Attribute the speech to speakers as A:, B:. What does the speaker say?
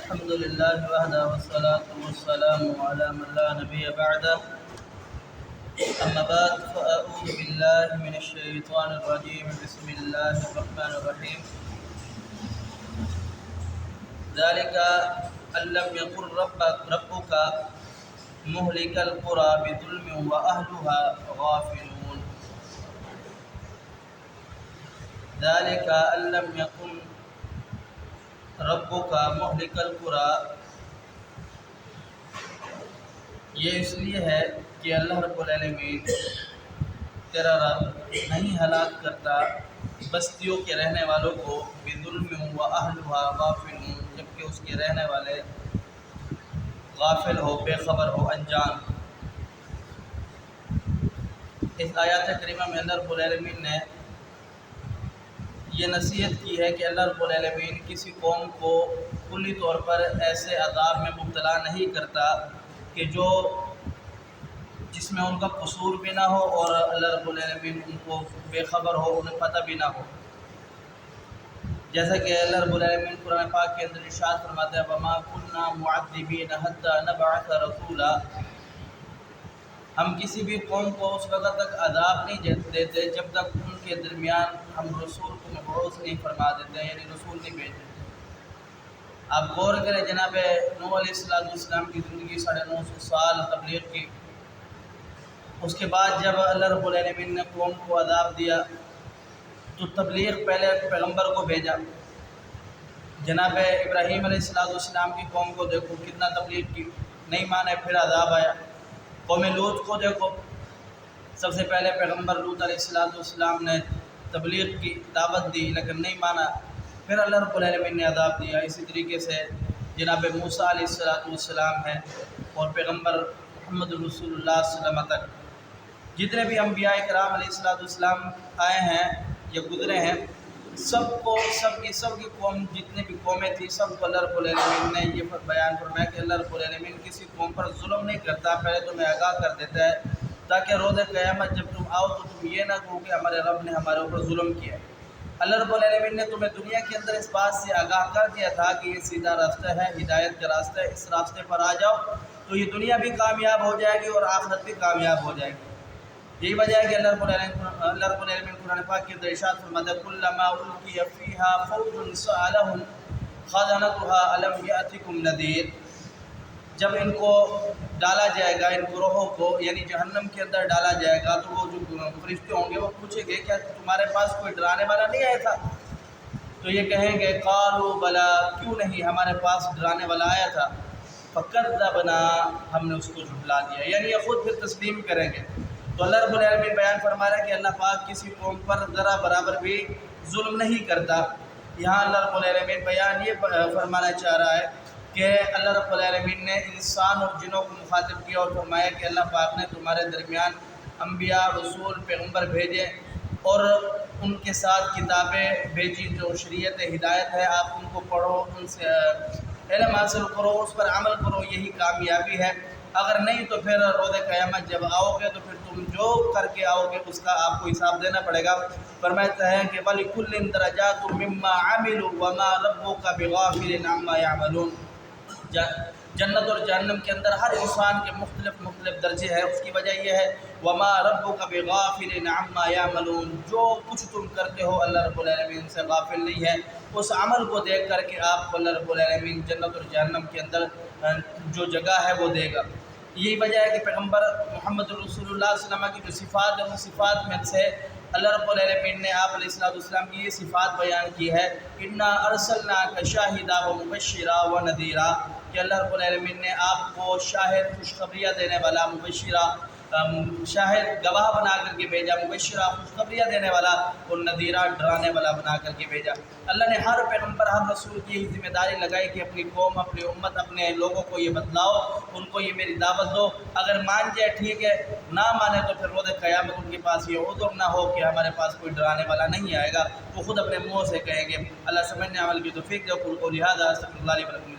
A: الحمد لله وحده والصلاة والسلام على من لا نبي بعده. أما بعد فأعوذ بالله من الشيطان الرجيم. بسم الله الرحمن الرحيم. ذلك أن لم يكن ربك مهلك القرى بظلم وأهلها غافلون. ذلك أن لم يكن ربک مہلک القری، یہ اس لیے ہے کہ اللہ رب العالمین تیرا رب نہیں ہلاک کرتا بستیوں کے رہنے والوں کو بظلم و اہلھا غافلون، جبکہ اس کے رہنے والے غافل ہو، بے خبر ہو، انجان. اس آیات کریمہ میں اللہ رب العالمین نے یہ نصیحت کی ہے کہ اللہ رب العالمین کسی قوم کو کلی طور پر ایسے عذاب میں مبتلا نہیں کرتا کہ جس میں ان کا قصور بھی نہ ہو اور اللہ رب العالمین ان کو بے خبر ہو، انہیں پتہ بھی نہ ہو. جیسا کہ اللہ رب العالمین قرآن پاک کے اندر ارشاد فرماتا ہے وَمَا كُنَّا مُعَذِّبِينَ حَتَّى نَبْعَثَ رَسُولًا، ہم کسی بھی قوم کو اس وقت تک عذاب نہیں دیتے جب تک ان کے درمیان ہم رسول کو مبعوث نہیں فرما دیتے، یعنی رسول نہیں بھیجتے. آپ غور کریں، جناب نوح علیہ السلام کی زندگی 950 سال تبلیغ کی. اس کے بعد جب اللہ رب العالمین نے قوم کو عذاب دیا تو تبلیغ پہلے پیغمبر کو بھیجا. جناب ابراہیم علیہ السلام کی قوم کو دیکھو، کتنا تبلیغ کی، نہیں مانے، پھر عذاب آیا. قوم لوط کو دیکھو، سب سے پہلے پیغمبر لوط علیہ السلام نے تبلیغ کی دعوت دی لیکن نہیں مانا، پھر اللہ رب العالمین نے عذاب دیا. اسی طریقے سے جناب موسیٰ علیہ السلام ہیں اور پیغمبر محمد رسول اللہ صلی اللہ علیہ وسلم تک جتنے بھی انبیاء کرام علیہ السلام آئے ہیں یا گزرے ہیں، سب کی قوم، جتنے بھی قومیں تھیں، سب کو اللہ رب العالمین نے یہ بیان فرمایا کہ اللہ رب العالمین کسی قوم پر ظلم نہیں کرتا، پہلے تمہیں آگاہ کر دیتا ہے تاکہ روز قیامت جب تم آؤ تو تم یہ نہ کہو کہ ہمارے رب نے ہمارے اوپر ظلم کیا. اللہ رب العالمین نے تمہیں دنیا کے اندر اس بات سے آگاہ کر دیا تھا کہ یہ سیدھا راستہ ہے، ہدایت کا راستہ ہے، اس راستے پر آ جاؤ تو یہ دنیا بھی کامیاب ہو جائے گی اور آخرت بھی کامیاب ہو جائے گی. یہی وجہ ہے کہ اللہ رب العالمین قرآن پاک کے اندر ارشاد فرماتا ہے کلما القی فیہا فوج سألہم خزنتہا الم یأتکم نذیر، جب ان کو ڈالا جائے گا، ان گروہوں کو یعنی جہنم کے اندر ڈالا جائے گا تو وہ جو فرشتے ہوں گے وہ پوچھیں گے کیا تمہارے پاس کوئی ڈرانے والا نہیں آیا تھا؟ تو یہ کہیں گے قالوا بلا، کیوں نہیں، ہمارے پاس ڈرانے والا آیا تھا. فکذبنا، ہم نے اس کو جھٹلا دیا، یعنی یہ خود پھر تسلیم کریں گے. تو اللہ رب العالمین بیان فرما رہا ہے کہ اللہ پاک کسی قوم پر ذرا برابر بھی ظلم نہیں کرتا. یہاں اللہ رب العالمین بیان یہ فرمانا چاہ رہا ہے کہ اللہ رب العالمین نے انسان اور جنوں کو مخاطب کیا اور فرمایا کہ اللہ پاک نے تمہارے درمیان انبیاء، رسول، پیغمبر بھیجے اور ان کے ساتھ کتابیں بھیجی جو شریعت ہدایت ہے، آپ ان کو پڑھو، ان سے علم حاصل کرو، اس پر عمل کرو، یہی کامیابی ہے. اگر نہیں تو پھر روز قیامت جب آؤ گے تو پھر تم جو کر کے آؤ گے اس کا آپ کو حساب دینا پڑے گا. فرماتا ہے کہ وَلِكُلٍ دَرَجَاتٌ مِّمَّا عَمِلُوا وَمَا رَبُّكَ بِغَافِلٍ عَمَّا يَعْمَلُونَ. جنت اور جہنم کے اندر ہر انسان کے مختلف درجے ہیں. اس کی وجہ یہ ہے وَمَا رَبُّكَ بِغَافِلٍ عَمَّا يَعْمَلُونَ، جو کچھ تم کرتے ہو اللہ رب العالمین سے غافل نہیں ہے. اس عمل کو دیکھ کر کے آپ کو اللہ رب العالمین جنت اور جہنم کے اندر جو جگہ ہے وہ دے گا. یہی وجہ ہے کہ پیغمبر محمد رسول اللہ صلی اللہ علیہ وسلم کی جو صفات ہے ان صفات میں سے اللہ رب العالمین نے آپ علیہ السلام کی یہ صفات بیان کی ہے اِنَّا أَرْسَلْنَاكَ شَاهِدًا وَمُبَشِّرًا وَنَذِيرًا، کہ اللہ رب العالمین نے آپ کو شاہد، خوشخبریاں دینے والا، مبشرہ، شاہد گواہ بنا کر کے بھیجا، مبشرہ خوشخبریاں دینے والا اور نذیرہ ڈرانے والا بنا کر کے بھیجا. اللہ نے ہر پیغمبر، ہر رسول کی یہ ذمہ داری لگائی کہ اپنی قوم، اپنی امت، اپنے لوگوں کو یہ بتلاؤ، ان کو یہ میری دعوت دو. اگر مان جائے ٹھیک ہے، نہ مانے تو پھر روز قیامت ان کے پاس یہ عذر نہ ہو کہ ہمارے پاس کوئی ڈرانے والا نہیں آئے گا، وہ خود اپنے منہ سے کہیں گے. اللہ سمجھنے عمل کی توفیق دے. قل قولی ھذا استغفر اللہ لی ولکم.